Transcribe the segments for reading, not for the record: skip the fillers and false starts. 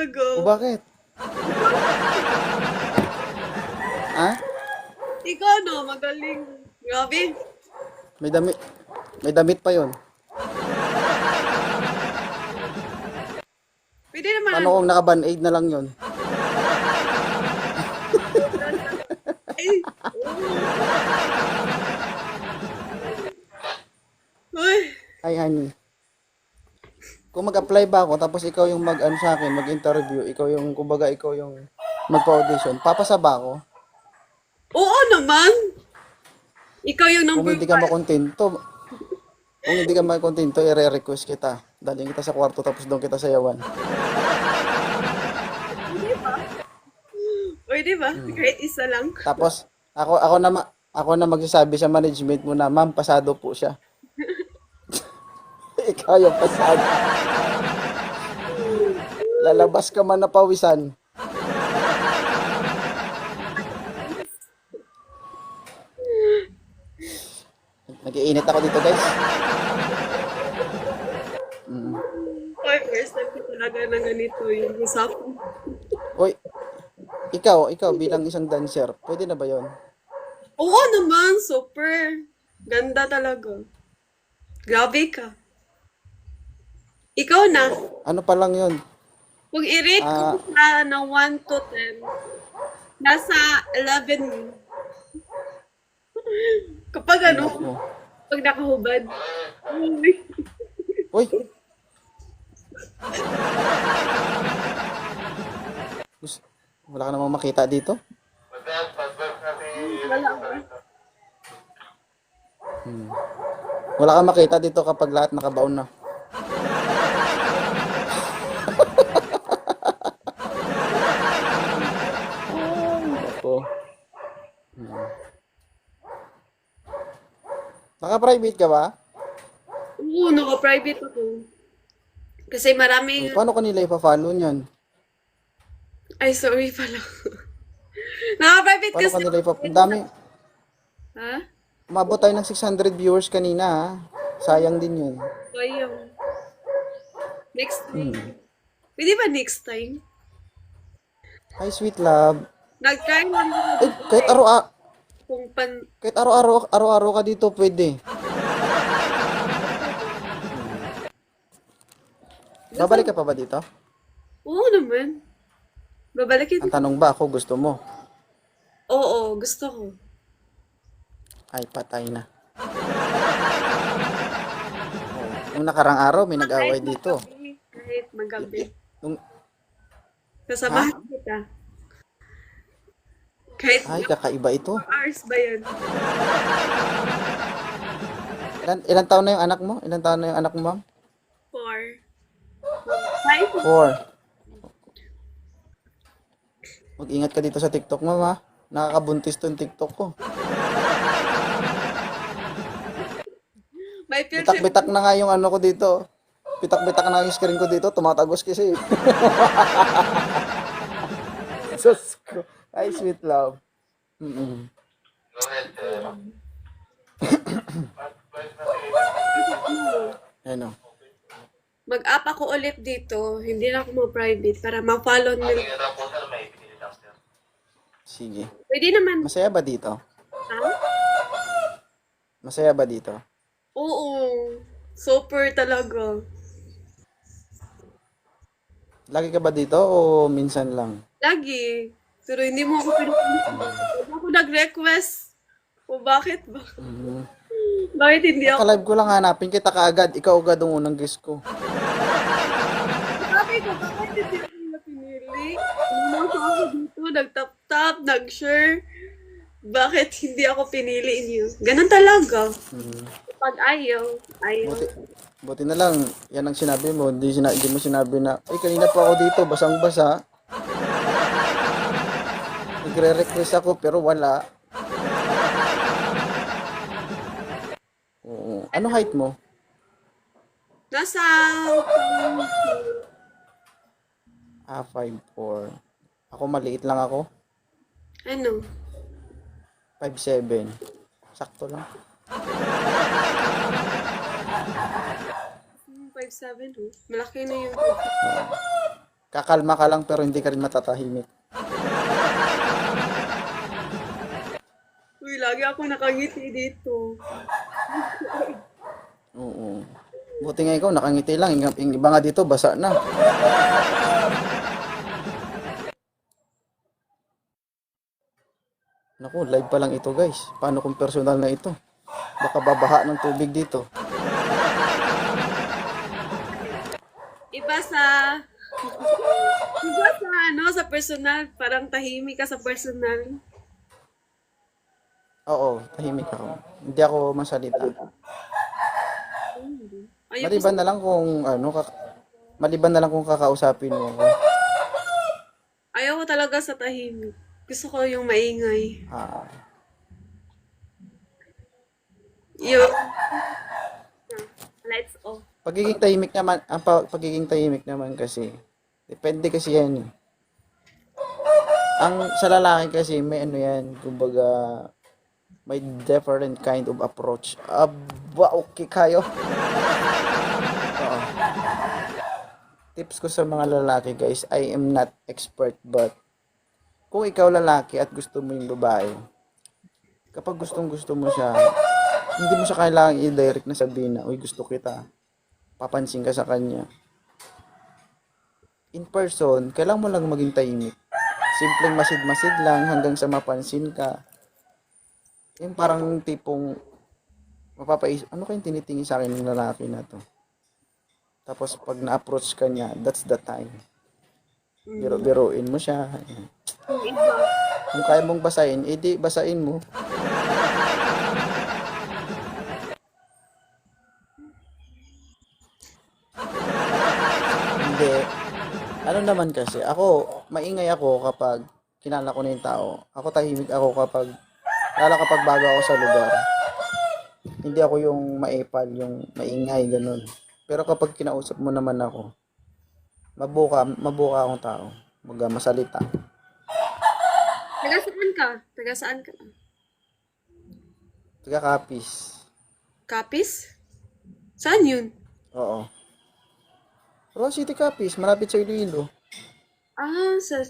talaga. O bakit? Ha? Ikaw no, magaling. Grabe. May damit. May damit pa yon. Pwede naman Paano kung naka-band-aid na lang yon? Ay. Uy. Ay, honey. Kung mag-apply ba ako, tapos ikaw yung mag-ano sa akin, mag-interview, ikaw yung, kumbaga, ikaw yung magpa-audition, papasa ba ako? Oo naman. Ikaw yung Kung number hindi ka one. makontento, kung hindi ka makontento, i-request kita. Dalhin kita sa kwarto, tapos doon kita sayawan. Pwede ba? Kahit isa lang. Tapos, ako na magsasabi sa management mo na, ma'am, pasado po siya. Ikaw yung pasado. Lalabas ka man na pawisan. Nag-iinit ako dito, guys. Oy, first time ko talaga na ganito yung usapan. Uy, ikaw bilang isang dancer, pwede na ba yon? Oo naman, super. Ganda talaga. Grabe ka. Ikaw na. Ano pa lang yon? Kung i-rate ko sa na 1 to 10, nasa 11. Kapag ano, Ako. pag nakahubad. Uy. Uy! Wala ka namang makita dito? Wala ba? Wala kang makita dito kapag lahat nakabaon na. Ako. Naka-private ka ba? Oo, naka-private ako. Kasi maraming... Paano kanila ipa-follow niyan? Ay, sorry pala. Naka-private Paano kasi... kanila Ang dami. Ha? Umabot tayo ng 600 viewers kanina, ha? Sayang din yun. Sayang. Next time. Pwede ba next time? Hi, sweet love. Nag-try lang ako Eh, kahit kung pan... kahit araw-araw ka dito, pwede. Babalik ka pa ba dito? Oo naman. Babalikin. Ang tanong ba ako, gusto mo? Oo, gusto ko. Ay, patay na. Nung nakarang araw, may nag-away dito. Kahit magabi. Nung, Kasamahan kita. Kahit ay, kakaiba ito. 4 hours ba yun? Ilan taon na yung anak mo? Ilan taon na yung anak mo, ma'am? 4. 5? 4. Mag-ingat ka dito sa TikTok, ma'am, ha? Nakakabuntis to yung TikTok ko. May filter. Bitak-bitak na nga yung ano ko dito. Bitak-bitak na yung screen ko dito. Tumatagos kasi. Sus ko. Ay, sweet love. Ano? Mag-up ako ulit dito. Hindi na ako mag-private para ma-follow nila. Sige. Pwede naman. Masaya ba dito? Ha? Masaya ba dito? Oo. Super talaga. Lagi ka ba dito o minsan lang? Lagi. Pero hindi mo ako pinupunta. Hindi ako nag-request. O bakit ba? Bakit hindi ako? Ka-live ko lang hanapin kita kaagad. Ikaw agad ang unang guest ko. Sabi ko, bakit hindi ako nila pinili? Umuha ako dito, nag-tap-tap, nag-share. Bakit hindi ako pinili niyo? Ganun talaga. Pag ayaw, ayaw. Buti na lang, yan ang sinabi mo. Hindi mo sinabi na, ay kanina pa ako dito, basang-basa. Nagre-request ako pero wala. Oo. Ano height mo? Nasa... 5'4". Ako maliit lang ako. Ano? 5'7". Sakto lang. 5'7", oh. Malaki na yung... Kakalma ka lang pero hindi ka rin matatahimik. Uy, lagi ako nakangiti dito. Oo. Buti nga ikaw, nakangiti lang. Yung iba nga dito, basa na. Naku, live pa lang ito guys. Paano kung personal na ito? Baka babaha ng tubig dito. Iba sa... Iba sa ano, sa personal. Parang tahimik ka sa personal. Oo, tahimik ako. Hindi ako masalita. Ayoko sa... Maliban na lang kung ano, maliban na lang kung kakausapin mo ako. Ayoko talaga sa tahimik. Gusto ko yung maingay. Ah, Yung... Lights off. pagiging tahimik naman kasi, depende kasi yan eh. Ang sa lalaki kasi may ano yan, kumbaga may different kind of approach. Aba, okay kayo. Oo. Tips ko sa mga lalaki guys, I am not expert but kung ikaw lalaki at gusto mo yung babae, kapag gustong gusto mo siya, hindi mo siya kailangang i-direct na sabihin na, uy gusto kita, papansin ka sa kanya. In person, kailangan mo lang maging tahimik. Simpleng masid-masid lang hanggang sa mapansin ka. Yung parang tipong mapapaisip, ano kayong tinitingin sa akin ng lalaki na to? Tapos pag na-approach ka niya, that's the time. Biro-biruin mo siya. Yung iba. Kung kaya mong basahin, edi basahin mo. Hindi. Ano naman kasi, ako, maingay ako kapag kilala ko na yung tao. Ako tahimik ako kapag bago ako sa lugar. Hindi ako yung maepal, yung maingay, ganun. Pero kapag kinausap mo naman ako, mabuka akong tao. Masalita. Taga saan ka? Taga saan ka? Taga-Kapis. Kapis? Saan yun? Oo. Roa City Kapis, malapit sa Iloilo. Ah, sa...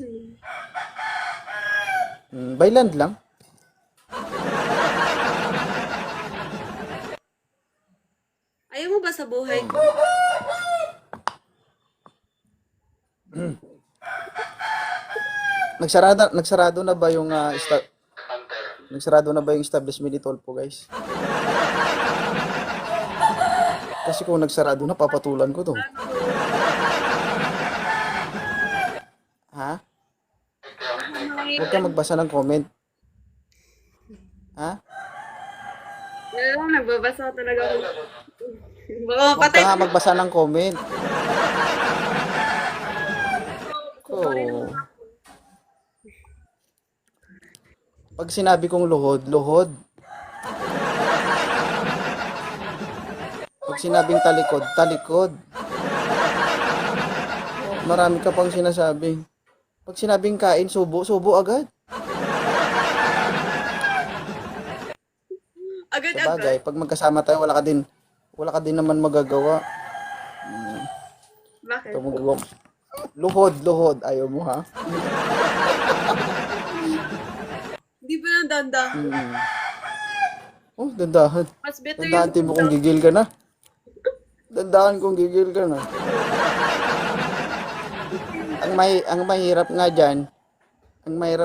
By land lang. Ayaw mo ba sa buhay ko? Nagsarado na ba yung nagsarado na ba yung establishment ni Tolpo, guys? Kasi kung nagsarado na, papatulan ko to. Ha? Huwag ka magbasa ng comment. Ha? Alam, nagbabasa talaga ako. Baka Huwag mapatay ka nga magbasa ng comment. Oh. Pag sinabi kong luhod, luhod. Pag sinabing talikod, talikod. Marami ka pang sinasabi. Pag sinabing kain, subo, subo agad. Agad-agad. Sabagay, pag magkasama tayo, wala ka din naman magagawa. Bakit? Ito magagawa. Luhod, luhod. Ayaw mo, ha? Hindi ba nang danda? Oh, dandahan. Mas better Dandahan, yung timo kung gigil ka na. Dandahan kung gigil ka na. Ang mahirap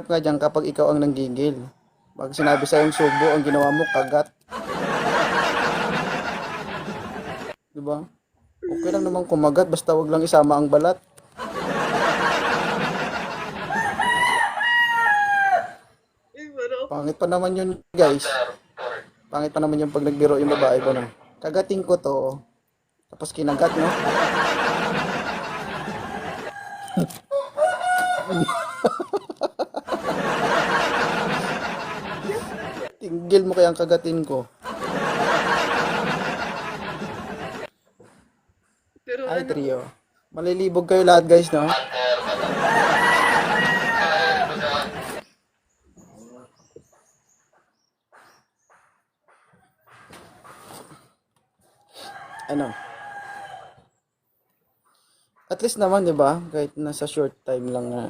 nga dyan kapag ikaw ang nanggigil. Pag sinabi sa yung subo, ang ginawa mo, kagat. Diba? Okay lang naman kumagat, basta wag lang isama ang balat. Ay, baro. Pangit pa naman yun, guys. Pangit pa naman yung pag nagbiro yung babae ko na. Kagating ko to. Tapos kinagat, no? Tigil mo kaya ang kagatin ko. Pero Ay, ano, trio. Malilibog kayo lahat, guys, no? Ano? At least naman, di ba? Kahit nasa short time lang na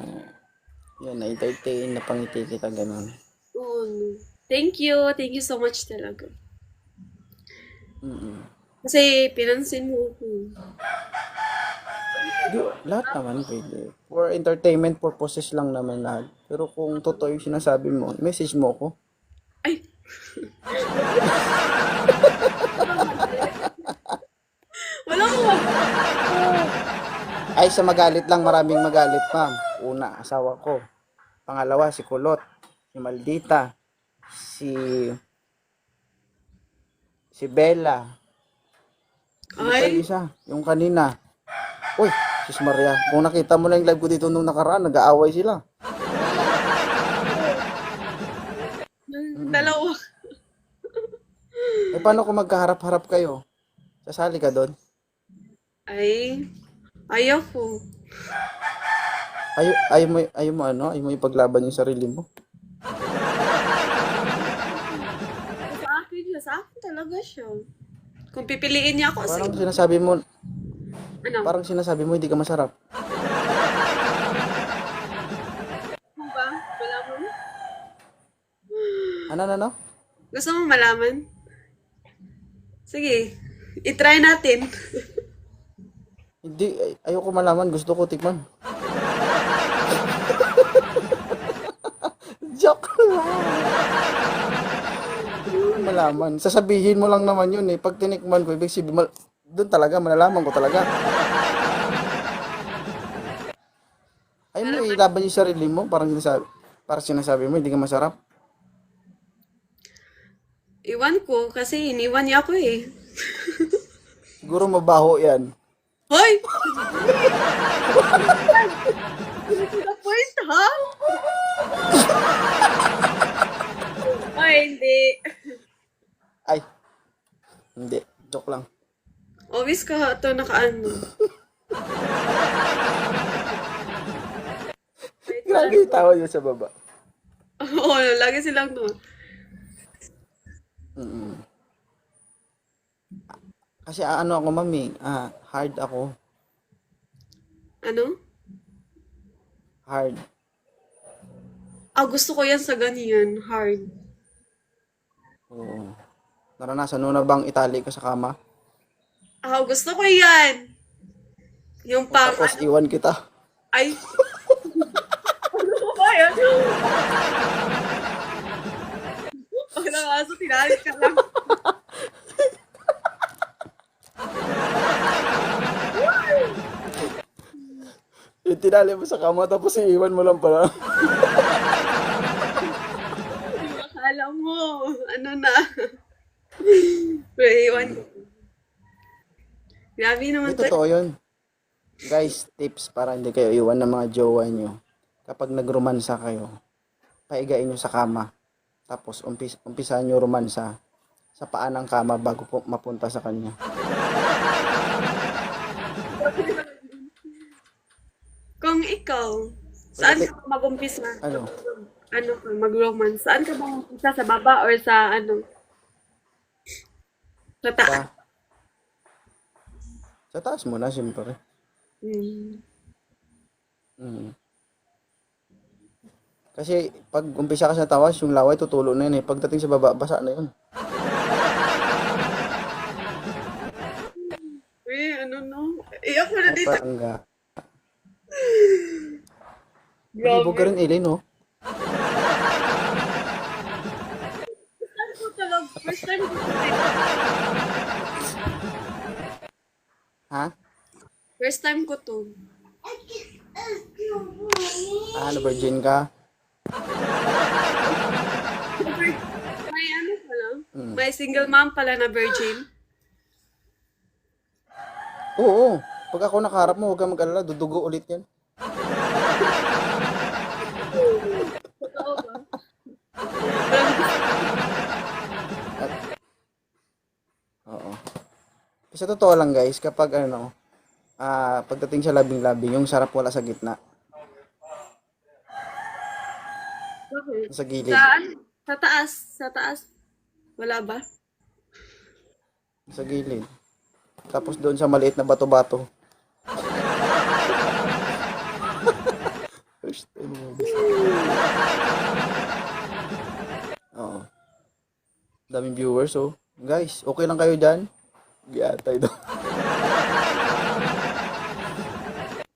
yan, na-entertain, napangiti kita, ganun. Oo, no. Thank you. Thank you so much talaga. Mm-mm. Kasi pinansin mo ako. Di, lahat naman pwede. For entertainment purposes lang naman lahat. Pero kung totoo yung sinasabi mo, message mo ko. Ay! Wala ko mag... Ay, sa magalit lang, maraming magalit, ma'am. Una, asawa ko. Pangalawa, si Kulot. Si Maldita. Si Bella. Ano pa yung Ay! isa? Yung kanina. Uy, sis Maria. Kung nakita mo na yung live ko dito nung nakaraan, nag-aaway sila. Yung dalawa. Eh, paano kung magkaharap-harap kayo? Sasali ka doon? Ay, ayaw ko. Ayaw mo ano? Ayaw mo ipaglaban yung sarili mo? Sa akin talaga siya. Kung pipiliin niya ako, Parang sige. sinasabi mo, Ano? hindi ka masarap. Ano ba? Wala mo? Ano? Gusto mo malaman? Sige, itry natin. Hindi, ayoko malaman. Gusto ko tikman. Joke lang. Malaman. Sasabihin mo lang naman yun eh. Pag tinikman ko, ibig sabihin, doon talaga, malalaman ko talaga. Ay mo, ilaban yung sarili mo. Parang sinasabi mo, hindi ka masarap. Iwan ko kasi iniwan niya ako eh. Siguro mabaho yan. Hoy! To the point, ha? Ay, hindi. Ay, hindi. Joke lang. Always ka ito nakaano. Grabe yung tawa niya sa baba. Oo, lagi silang no. Mm-mm. Kasi ano ako, mami, hard ako. Ano? Hard. Gusto ko yan sa ganyan. Hard. Oo. Naranasan mo na bang itali ka sa kama? Gusto ko yan. Yung pang, Tapos iwan kita. ay. Ano ba yan? Pag nakaso, tinalit ka lang. Yung tinali mo sa kama, tapos iiwan mo lang pala. Akala mo, ano na. Pero iwan ko. Grabe naman Hindi to. totoo yun. Guys, tips para hindi kayo iwan ng mga jowa nyo. Kapag nagromansa kayo, paigain nyo sa kama. Tapos umpisahan nyo romansa sa paa ng kama bago po mapunta sa kanya. Kung ikaw, saan ka mag-umpisa? Ano? Ano ka, mag-romance? Saan ka ba mag-umpisa? Sa baba or sa ano? Sa taas? Sa taas mo na, siyempre. Hmm. Mm. Kasi pag umpisa ka sa tawas, yung laway tutulo na yun eh. Pagdating sa baba, basa na yun. Ano no? Iyak mo na dito. Parangga. Ibog ka Grabe. rin, Elaine, no? Saan ko talaga? First time ko to. Ha? First time ko to. Ano, virgin ka? May ano pala? May single mom pala na virgin. Oo. Pag ako nakaharap mo, huwag kang mag-alala. Dudugo ulit yan. Totoo ba? Oo. Kasi totoo lang guys, kapag ano, pagdating sa labing-labing, yung sarap wala sa gitna. Okay. Sa gilid. Saan? Sa taas. Sa taas. Wala ba? Sa gilid. Tapos doon sa maliit na bato-bato. First time mo mag-isa. Oo. Daming viewers, oh. Guys, okay lang kayo dyan? Giyatay daw.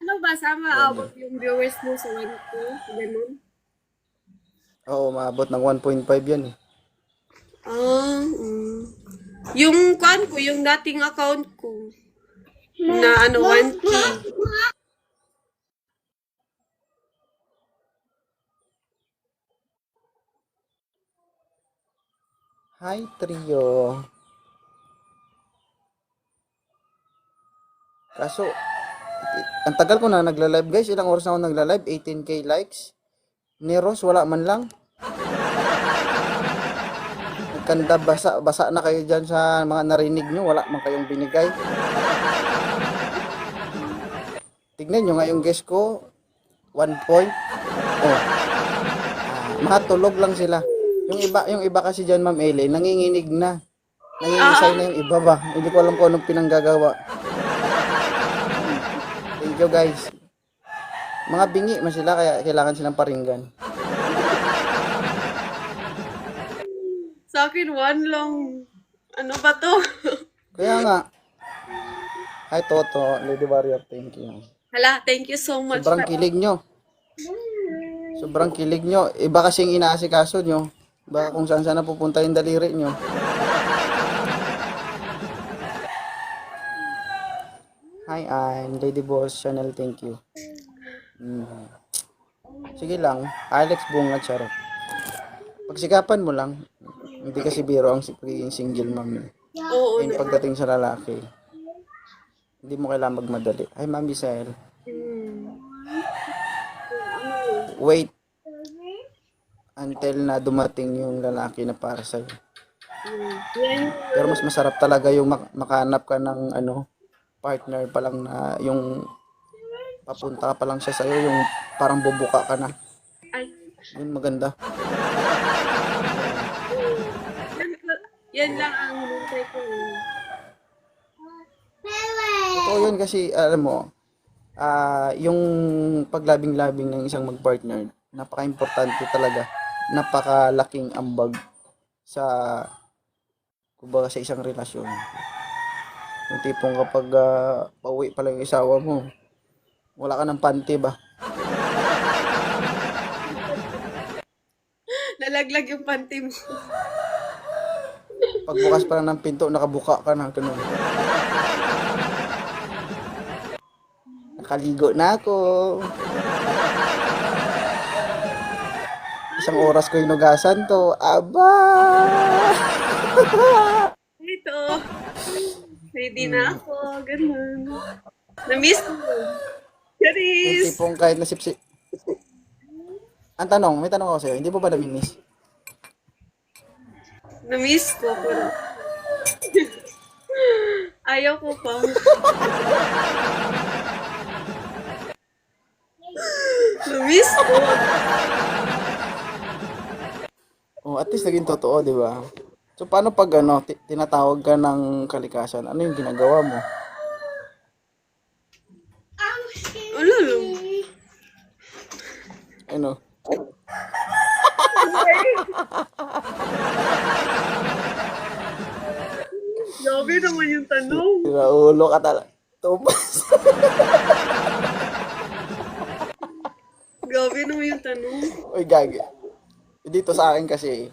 Ano ba, sama abot yung viewers mo sa 1K? Ganun? Oo, maabot ng 1.5 yan eh. Yung kwan ko, yung dating account ko, na ano, 1K. Hi, trio. Kaso, ang tagal ko na nagla-live guys. Ilang oras na ako nagla-live? 18k likes. Ni Ross, wala man lang. Nagkanda, basa na kayo dyan sa mga narinig nyo. Wala man kayong binigay. Tignan nyo nga yung guest ko. 1 point. Oh. Matulog lang sila. Yung iba kasi dyan, Ma'am Ellen, nanginginig na. Nangingisay na yung iba ba? Hindi ko alam kung anong pinanggagawa. Thank you guys. Mga bingi man sila kaya kailangan silang paringgan. Sa akin, 1 lang. Ano ba to? Kaya nga. Hi Toto, Lady Warrior, thank you. Hala, thank you so much. Sobrang kilig nyo. Sobrang kilig nyo. Iba kasing inaasikaso nyo. Baka kung saan sana pupunta yung daliri nyo. Hi, I'm Lady Boss Channel, thank you. Sige lang, Alex Bunga Charot. Pagsikapan mo lang. Hindi kasi biro ang pagiging single mom. Oo, Yung pagdating sa lalaki. Hindi mo kailangan magmadali. Hi, Ma'am Bisel. Wait until na dumating yung lalaki na para sa'yo. Pero mas masarap talaga yung makahanap ka ng partner pa lang na yung papunta pa lang siya sa'yo, yung parang bubuka ka na. Ay, Yun maganda. yan lang ang hinintay ko. Totoo yun kasi, alam mo, yung paglabing-labing ng isang magpartner, napaka-importante talaga. Napakalaking ambag sa, kumbaga sa isang relasyon. Yung tipong kapag pauwi pala yung isawa mo, wala ka ng panty ba? Nalaglag yung panty mo. Pagbukas pa lang ng pinto, nakabuka ka na. Ganun. Nakaligo na ako. Isang oras ko hinugasan to. Aba! Ito. Ready na ako. Ganun. Na-miss ko. Yung Charis! tipong kahit nasipsip. Ang tanong, may tanong ako sa'yo. Hindi mo ba namimiss? Na-miss ko. Pero ayaw ko pa. Na-miss ko. Oh, at least naging totoo, di ba? So, paano pag tinatawag ka ng kalikasan? Ano yung ginagawa mo? Wala lang. Ano? Grabe naman yung tanong. Ulo ka talaga. Tumas. Grabe naman yung tanong. Uy, gagi. Dito sa akin kasi,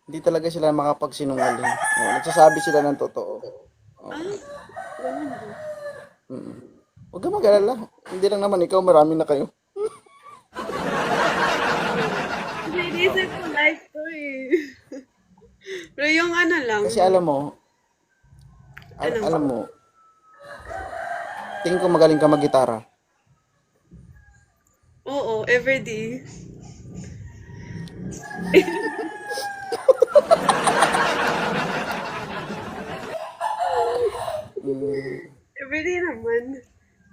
hindi talaga sila makapagsinungaling. Nagsasabi sila ng totoo. Ganun ba? Huwag ka mag-alala. Hindi lang naman ikaw, marami na kayo. Inisip ko like to eh. Pero yung ano lang. Kasi alam mo, alam mo, tingin ko magaling ka mag-gitara. Oo, everyday. Everyday naman.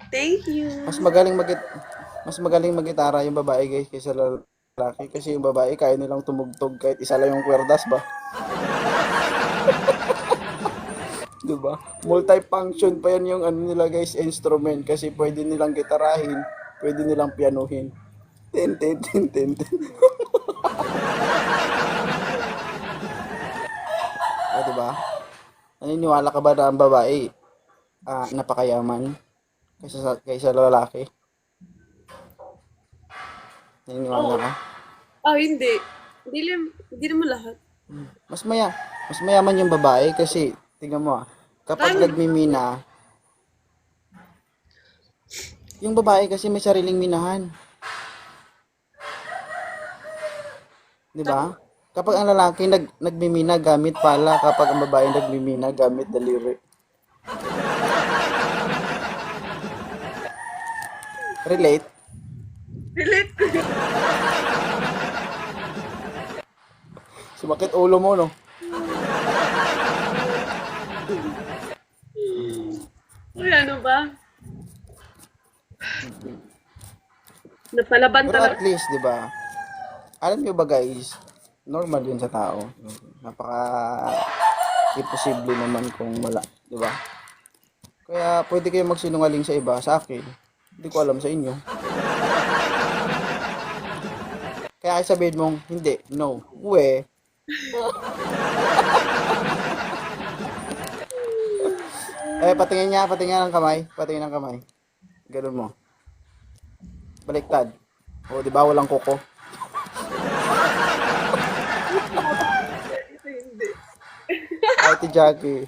Thank you. Mas magaling mag-gitara yung babae guys kaysa lalaki kasi yung babae kaya nilang tumugtog kahit isa lang yung kwerdas ba. 'Di ba? Multi-function pa yan yung nila guys, instrument kasi pwede nilang gitarahin, Pwede nilang pianuhin. Tin, tin, tin, tin, tin. O, diba? Naniniwala ka ba na ang babae, napakayaman kaysa lalaki? Naniniwala Oo. ka? Hindi. Hindi naman lahat. Mas mas mayaman yung babae kasi, tingnan mo kapag Paano? nagmimina, yung babae kasi may sariling minahan. Di ba? Kapag ang lalaki nagmimina gamit pala, kapag ang babae nagmimina gamit daliri. Relate? Relate ko. Sumakit ulo mo, no? Uy, ano ba? Napalaban Pero at talaga. least, di ba? Alam niyo ba guys, normal yun sa tao. Napaka imposible naman kung wala, di ba? Kaya pwede kayo magsinungaling sa iba, sa akin. Hindi ko alam sa inyo. Kaya ay sabihin mong, hindi, no, we. Patingin ng kamay, patingin ng kamay. Ganun mo. Baliktad. O, di ba walang kuko? Ito hindi. Ay, ti Jackie.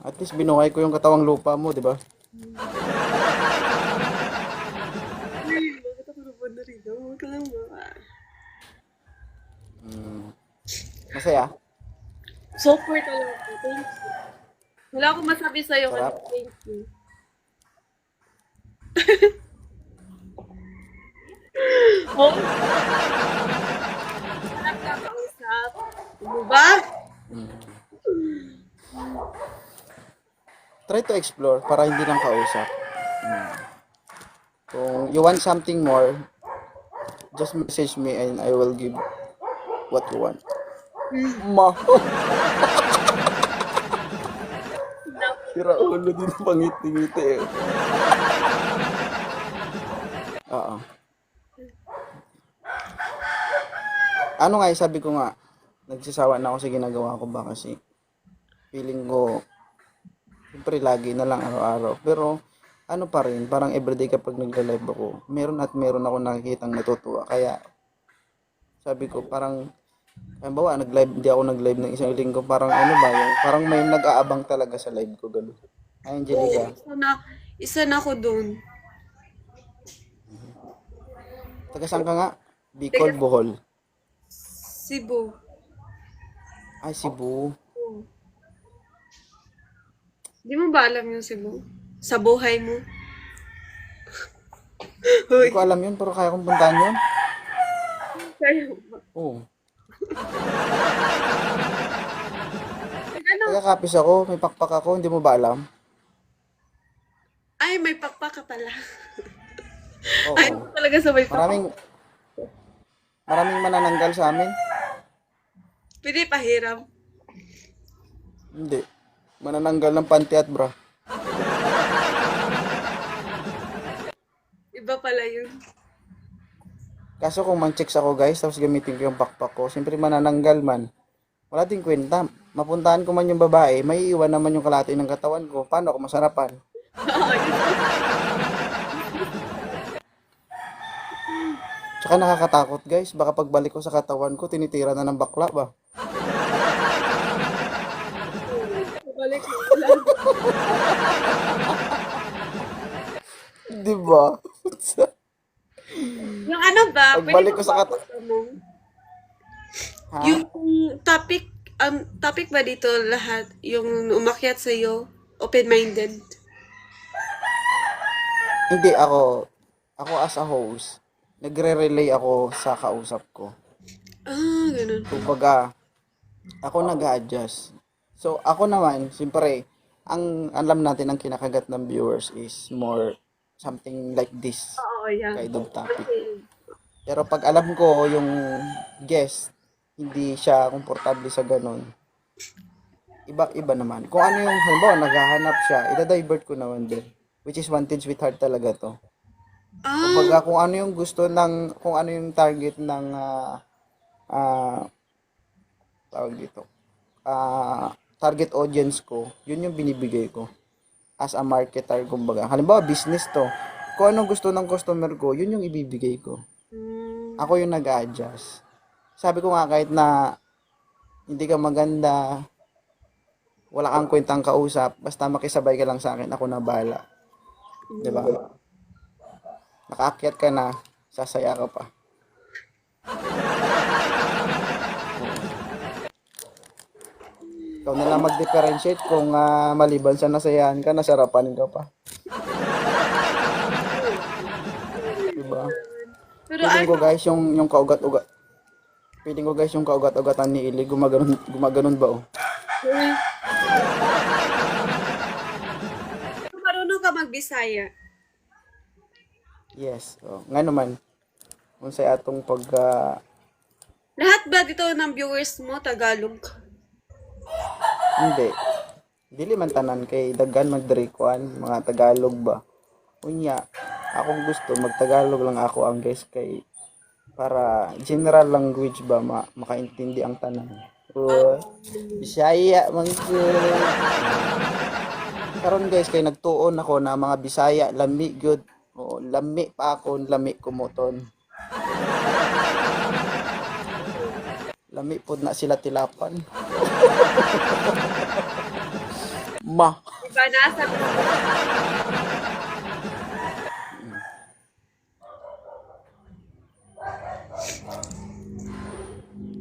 At least binuhay ko yung katawang lupa mo, di ba? Uy, bakit ako naman na rin? Huwag ka lang ba? Masaya. Software talaga. Thank you. Wala akong masabi sa'yo kasi Sarap. thank you. Oh, sarap ka kausap. Ano ba? Try to explore para hindi lang kausap. Kung you want something more, just message me and I will give what you want. Ma. Sira ulo din ang pangiti-ngiti eh. Oo. Ano nga, sabi ko nga, nagsasawa na ako sa ginagawa ko ba kasi feeling ko, siyempre lagi na lang araw-araw. Pero ano pa rin, parang everyday kapag nagla-live ako, meron at meron ako nakikitang natutuwa. Kaya sabi ko parang, hindi ako nag-live ng isang linggo, parang ano ba yun, parang may nag-aabang talaga sa live ko, gano'n. Ay, Oo, Angelica, isa na ako doon. taga saan ka nga? Bicol, Teka, Bohol. Cebu. Ay, Cebu. Oh. Di mo ba alam yung Cebu? Sa buhay mo? Hindi Hoy, ko alam yun, pero kaya kong puntahan yun. kaya ba? Oo. Ano? Taga-Kapis ako, may pakpak ako, hindi mo ba alam? Ay, may pakpak ka pala. Ay, Oo. talaga sa may pakpak. Maraming, maraming manananggal sa amin. Pwede pahiram. Hindi. Manananggal ng panty at bra. Iba pala yun. Kaso kung man-checks ako guys, tapos gamitin ko yung pakpak ko, siyempre manananggal man. Wala din kwenta. Mapuntahan ko man yung babae, may iwan naman yung kalahati ng katawan ko. Paano ako masarapan? Tsaka nakakatakot guys, baka pagbalik ko sa katawan ko, tinitira na ng bakla ba? Balik mo. Wala. Di ba? Yung ano ba? Pagbalik ko Pwede sa ba katawan. mo? Ha? Yung topic ba dito lahat? Yung umakyat sa'yo? Open-minded? Hindi ako as a host, nagre-relay ako sa kausap ko. Ganun. Kumbaga, ako nag-a-adjust. So, ako naman, siyempre, ang alam natin ang kinakagat ng viewers is more something like this Oo, yeah. kind of topic. Okay. Pero pag alam ko yung guest, hindi siya komportable sa ganun, iba naman. Kung ano yung, halimbawa, naghahanap siya, ida-divert ko naman din. Which is Wanted Sweetheart talaga to. Kumbaga, kung ano yung gusto ng, kung ano yung target ng, tawag dito, target audience ko, yun yung binibigay ko. As a marketer, kumbaga. Halimbawa, business to. Kung anong gusto ng customer ko, yun yung ibibigay ko. Ako yung nag-adjust. Sabi ko nga, kahit na hindi ka maganda, wala kang kwentang kausap, basta makisabay ka lang sa akin, ako na bahala. Diba? Nakaakyat ka na, sasaya ka pa. Ikaw na lang mag-differentiate kung maliban sa nasayahan ka, nasarapan ka pa. Diba? Pero Feeling ko guys, yung kaugat-ugat. Feeling ko guys, yung kaugat-ugatan ni Ili, gumaganon ba oh? Marunong ka magbisaya. Yes. Oh. Nga naman, kung sa atong pag... Lahat ba dito ng viewers mo, Tagalog? hindi. Dili man tanan kay daghan magdirikuan, mga Tagalog ba. Unya, akong gusto, magtagalog lang ako ang guys kay para general language ba makaintindi ang tanan. Bisaya man gyud. Karon guys kay nagtuon ako na mga Bisaya lami gyud. Oo, lami pa ako, lami kumuton. Lami pod na sila tilapan. Ma. Diba nasa?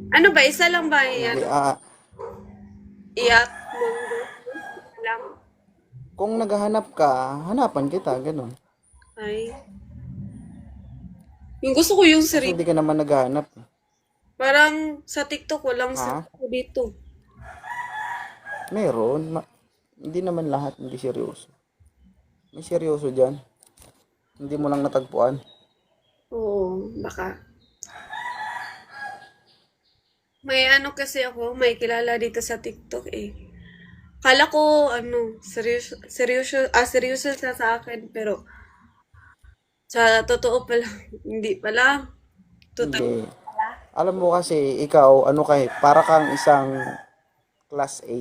Ano ba? Isa lang ba yan? Iyak mundo? Lang. Kung naghahanap ka, hanapan kita, ganun. Ay. Yung gusto ko yung Kasi seryoso. hindi ka naman naghahanap. Parang sa TikTok walang Ha? seryoso dito. Meron. Hindi naman lahat hindi seryoso. May seryoso dyan. Hindi mo lang natagpuan. Oo, baka. May ano kasi ako, may kilala dito sa TikTok eh. Kala ko, seryoso siya sa akin, pero sa totoo pala, hindi pala. Totoo. Hindi. Alam mo kasi, ikaw, ano kay, para kang isang class A.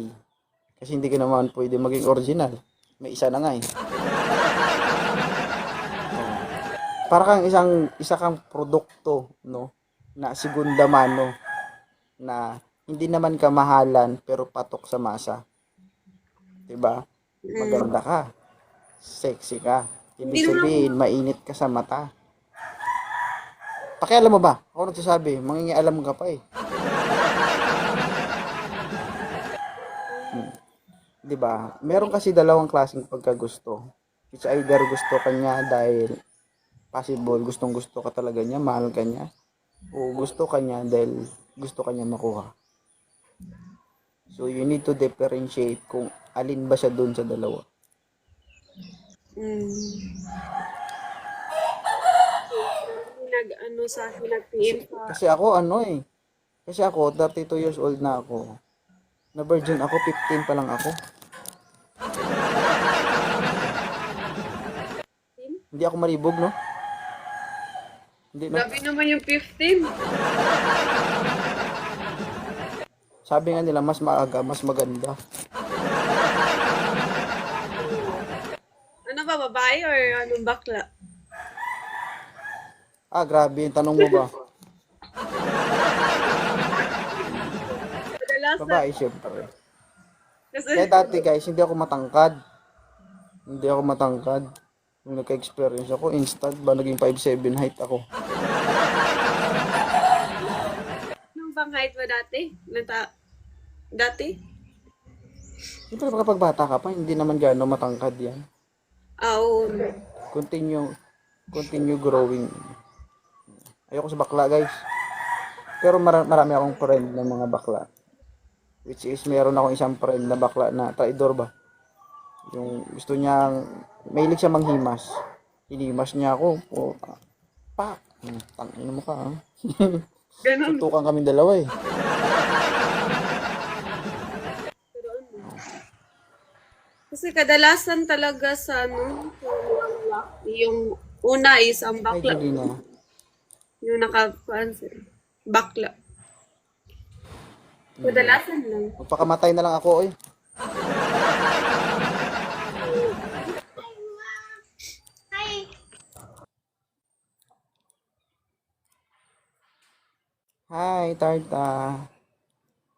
Kasi hindi ka naman pwede maging original. May isa na nga eh. Para kang isa kang produkto, no? Na segunda mano. Na hindi naman kamahalan pero patok sa masa. 'Di ba? Maganda ka. Sexy ka. Ibig sabihin, mainit ka sa mata. Pakialam mo ba? Ako nagsasabi, mangingialam ka pa eh. 'Di ba? Meron kasi dalawang klaseng pagkagusto. It's either gusto ka niya dahil possible, gustong-gusto ka talaga niya, mahal ka niya. O gusto ka niya dahil gusto ka niya makuha. So, you need to differentiate kung alin ba siya doon sa dalawa. Nag-ano sa akin, nag-PM pa. Kasi ako, Kasi ako, 32 years old na ako. Na virgin ako, 15 pa lang ako. Hindi ako maribog, no? Hindi, no? Grabe naman yung 15. Sabi nga nila, mas maaga, mas maganda. Ano ba, babae or anong bakla? Grabe, yung tanong mo ba? Kadalasan, Babae, syempre. kasi, Kaya dati guys, hindi ako matangkad. Nung nagka-experience ako, instant ba, naging 5'7" height ako. anong bang height mo dati? Dati? Siyempre kapag bata ka pa, hindi naman gano'ng matangkad yan. Oo. Continue growing. Ayoko sa bakla guys. Pero marami akong friend ng mga bakla. Which is, meron akong isang friend na bakla na traidor ba. Yung gusto niyang, mahilig siya manghimas. Hinimas niya ako. Pak! Tangin mo ka ha. Ganun. Tutukan kami dalawa eh. Kasi kadalasan talaga sa ano, yung una is ang Hi, bakla. Julina. Yung bakla. Kadalasan lang. Magpakamatay na lang ako, oy. Hi, Tarta.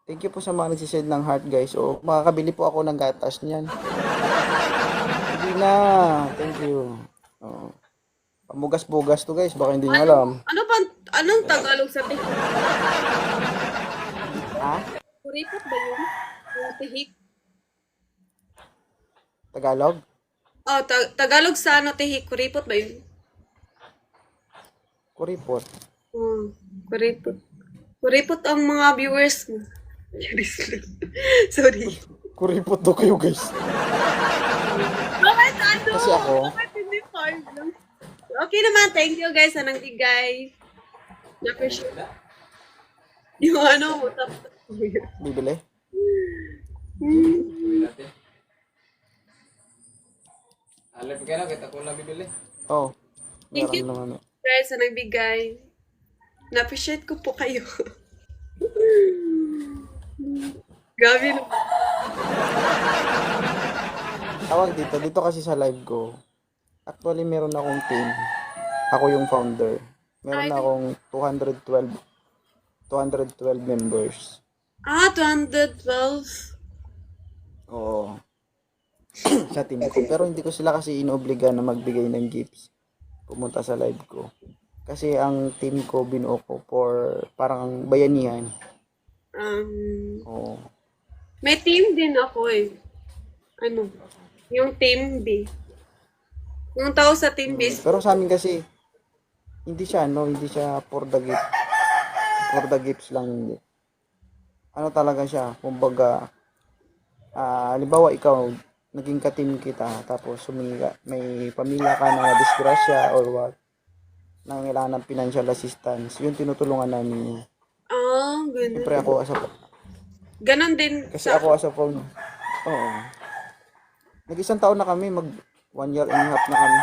Thank you po sa mga nagsisend ng heart, guys. O, makakabili po ako ng gatas niyan. Hindi na. Thank you. Oh. Pamugas-bugas to, guys. Baka hindi nyo alam. Anong Tagalog sa tihik? Ha? Kuripot ba yun? Yung tihik? Tagalog? Oh, Tagalog sa ano tihik? Kuripot ba yun? Kuripot. Kuripot. Kuripot ang mga viewers mo. Sorry. Kuripot do kayo, guys. Bakit ano? Kasi ako, Bakit hindi 5 lang? Okay naman, thank you guys sa nagbigay. Na-appreciate. Yung ano mo, tapos. bibili. Alam ka na, kita ko lang bibili. Oh. Thank you. Meron naman. Guys sa nagbigay. Na-appreciate ko po kayo. Gabi naman. Tawag dito kasi sa live ko. Actually, meron akong team. Ako yung founder. Meron akong 212 members. 212. Oo. Sa team ko. Pero hindi ko sila kasi inobliga na magbigay ng gifts. Pumunta sa live ko. Kasi ang team ko binuo ko for parang bayanihan. Oo. May team din ako eh. Ano? Yung team B. Yung tao sa team B. Pero sa amin kasi, hindi siya for the gift. For the gifts lang hindi. Ano talaga siya, kumbaga, halimbawa ikaw, naging ka-team kita, tapos may pamilya ka na disgrasya or what, nangailangan ng financial assistance, yun tinutulungan namin yun. Ganun. Siyempre ako Ganon din kasi ako as a phone, oo. Nag-isang taon na kami, 1 year and a half na kami.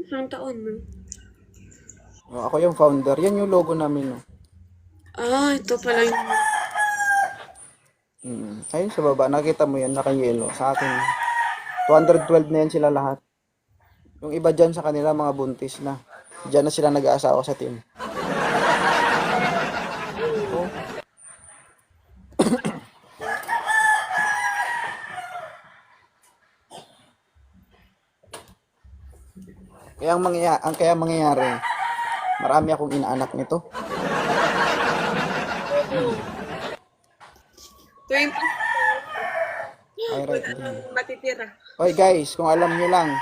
Isang taon na. Ako yung founder, yan yung logo namin. No? Ito pala yung... Ayun sa baba, nakita mo yan, naka-yellow. Sa akin, 212 na yan sila lahat. Yung iba dyan sa kanila, mga buntis na. Dyan na sila nag-aasawa sa team. Oh. kaya mangyayari, marami akong inaanak nito. 20 Ay, right. matitira. Hoy guys, kung alam nyo lang,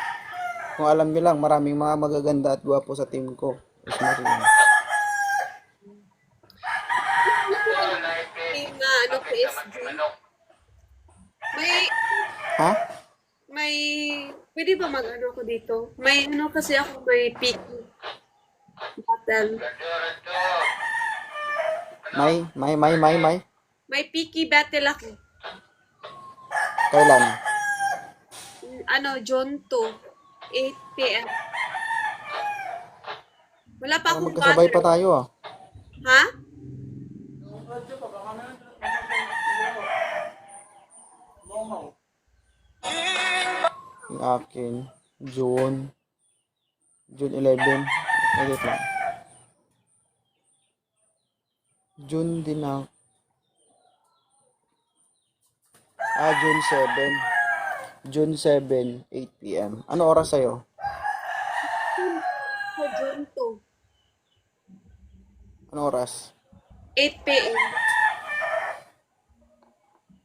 maraming mga magaganda at gwapo sa team ko. Na ano PSG. Ha? Pwede ba mag-ano ko dito? May ano kasi ako, may picky battle. May. May picky battle ako. Kailan? June 2, 8 p.m. Wala pa akong Magkasabay pa banner. tayo ah. Ha? Yung akin, June 11. Edit lang. June din ako. June 7, 8 p.m. Ano oras sa'yo? Sa June 2, Ano oras? 8 p.m.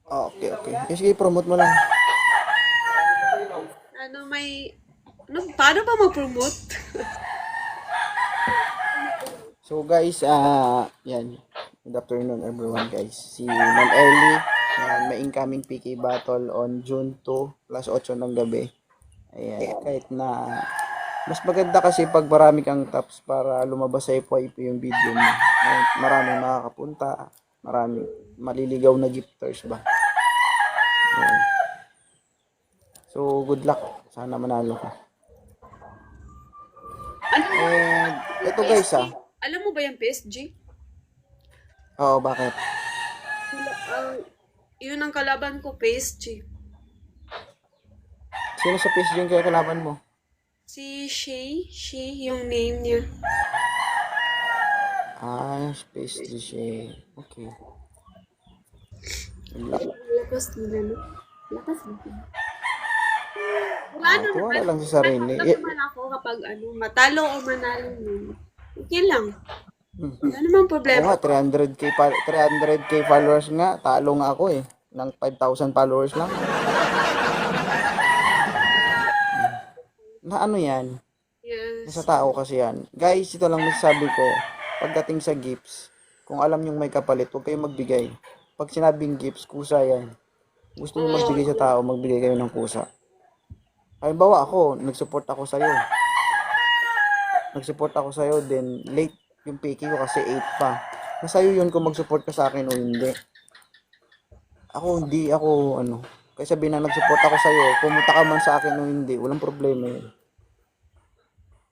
Okay. Sige, promote mo lang. Paano ba mag-promote? So guys, yan. Good afternoon everyone guys. Si Ma'am Ellie, may incoming PK battle on June 2, plus 8 ng gabi. Ayan, kahit na mas maganda kasi pag marami kang taps para lumabas sa FYP yung video mo. Ayan, maraming makakapunta, maraming maliligaw na gifters ba. Ayan. So, good luck. Sana manalo ka. Ano And, ito guys Alam mo ba yung PSG? Oo, bakit? Yun ang kalaban ko, PSG. Sino sa PSG yung kalaban mo? Si Shea, yung name niya. PSG siya. Okay. Good luck. Lakas nila, no? Lakas nila. Wala naman. Tiwala lang sa sarili. Naman ako kapag matalo o manalo nun. Okay lang. Wala namang Oo problema. nga, 300k followers nga. Talo nga ako eh. Ng 5,000 followers lang. Na ano yan? Yes. Nasa tao kasi yan. Guys, ito lang masasabi ko. Pagdating sa gifts, kung alam nyong may kapalit, huwag kayong magbigay. Pag sinabing gifts, kusa yan. Gusto nyo magbigay sa tao, magbigay kayo ng kusa. Halimbawa ako, nag-support ako sa'yo, then late yung piki ko kasi 8 pa. Nasa'yo yun kung mag-support ka sa akin o hindi. Hindi ako, kaya sabihin na nag-support ako sa'yo, pumunta ka man sa akin o hindi, walang problema yun.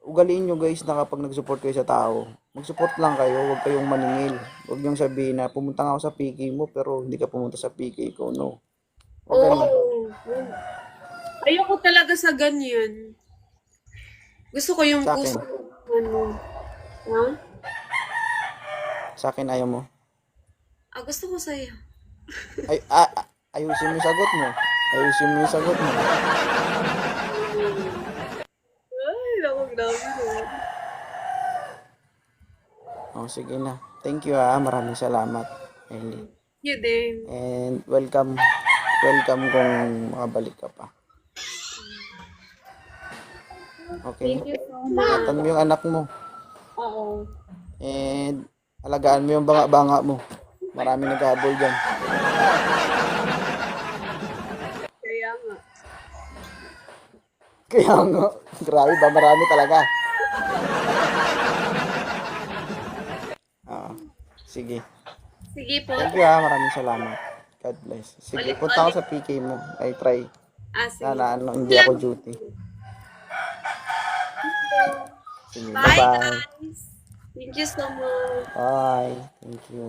Ugaliin nyo guys na kapag nag-support kayo sa tao, mag-support lang kayo, huwag kayong maningil. Huwag nyo sabihin na pumunta nga ako sa piki mo pero hindi ka pumunta sa piki ko, no. Huwag ganun. Ayoko talaga sa ganyan. Gusto ko yung Sa akin. puso. Ha? Sa akin ayaw mo. Gusto ko sa'yo. Ayusin mo yung sagot mo. Ay, naku, grabe no. Sige na. Thank you maraming salamat, Ellie. You din. And welcome kung makabalik ka pa. Okay. Thank you so much. Ingatan mo yung anak mo. Oo. And alagaan mo yung banga-banga mo. Maraming naghahabol dyan. Kaya nga. Grabe ba? Marami talaga. Sige. Sige po. Thank you maraming salamat. God bless. Sige, punta ako sa PK mo. I try. Sige. Sana hindi ako duty. Sige, Bye, bye-bye. guys. Thank you so much. Bye. Thank you.